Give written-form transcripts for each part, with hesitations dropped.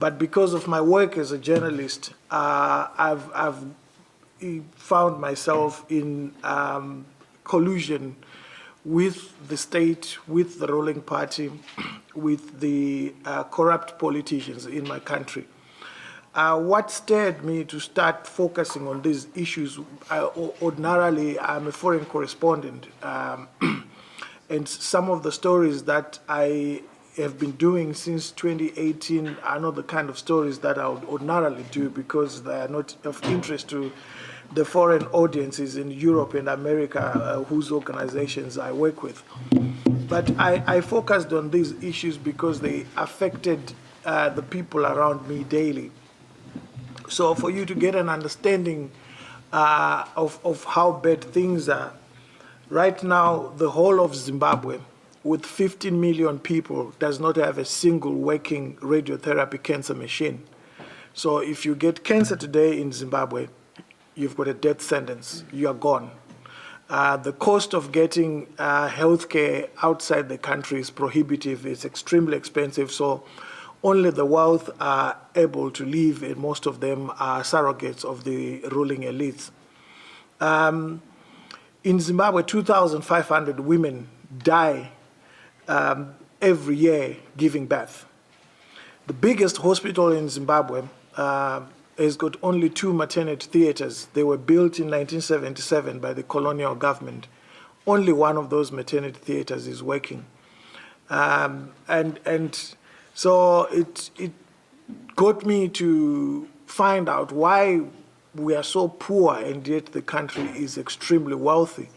But because of my work as a journalist, I've found myself in collusion with the state, with the ruling party, with the corrupt politicians in my country. What stirred me to start focusing on these issues, ordinarily I'm a foreign correspondent, and some of the stories that I have been doing since 2018 are not the kind of stories that I would ordinarily do because they are not of interest to the foreign audiences in Europe and America whose organizations I work with. But I focused on these issues because they affected the people around me daily. So for you to get an understanding of how bad things are, right now the whole of Zimbabwe, with 15 million people, does not have a single working radiotherapy cancer machine. So if you get cancer today in Zimbabwe, you've got a death sentence, you are gone. The cost of getting healthcare outside the country is prohibitive, it's extremely expensive, so only the wealth are able to live, and most of them are surrogates of the ruling elites. In Zimbabwe, 2,500 women die every year giving birth. The biggest hospital in Zimbabwe has got only 2 maternity theaters. They were built in 1977 by the colonial government. Only one of those maternity theaters is working. So it got me to find out why we are so poor and yet the country is extremely wealthy.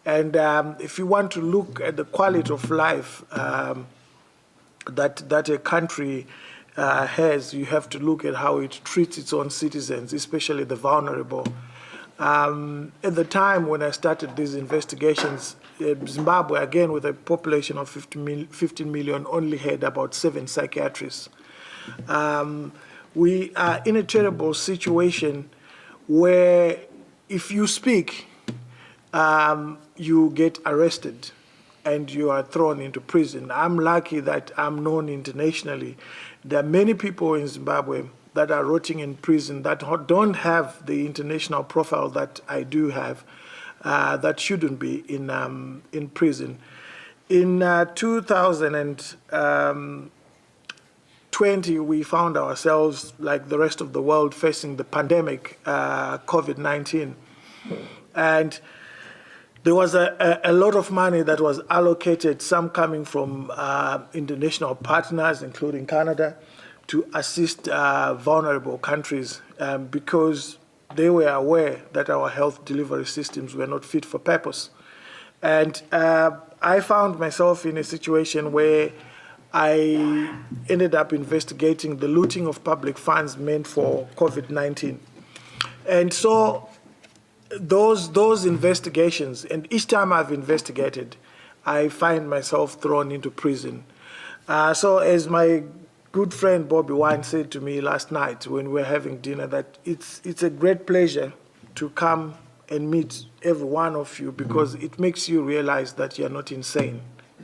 And if you want to look at the quality of life that a country has, you have to look at how it treats its own citizens, especially the vulnerable. At the time when I started these investigations, Zimbabwe, again with a population of 15 million, only had about 7 psychiatrists. We are in a terrible situation where if you speak, you get arrested and you are thrown into prison. I'm lucky that I'm known internationally. There are many people in Zimbabwe that are rotting in prison that don't have the international profile that I do have, that shouldn't be in prison. In 2020, we found ourselves, like the rest of the world, facing the pandemic, COVID-19. And there was a lot of money that was allocated, some coming from international partners, including Canada, to assist vulnerable countries because they were aware that our health delivery systems were not fit for purpose. And I found myself in a situation where I ended up investigating the looting of public funds meant for COVID-19. And so those investigations, and each time I've investigated, I find myself thrown into prison. So as my good friend Bobby Wine said to me last night when we were having dinner, that it's a great pleasure to come and meet every one of you because it makes you realize that you're not insane.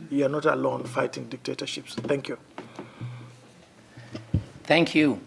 You're not alone fighting dictatorships. Thank you. Thank you.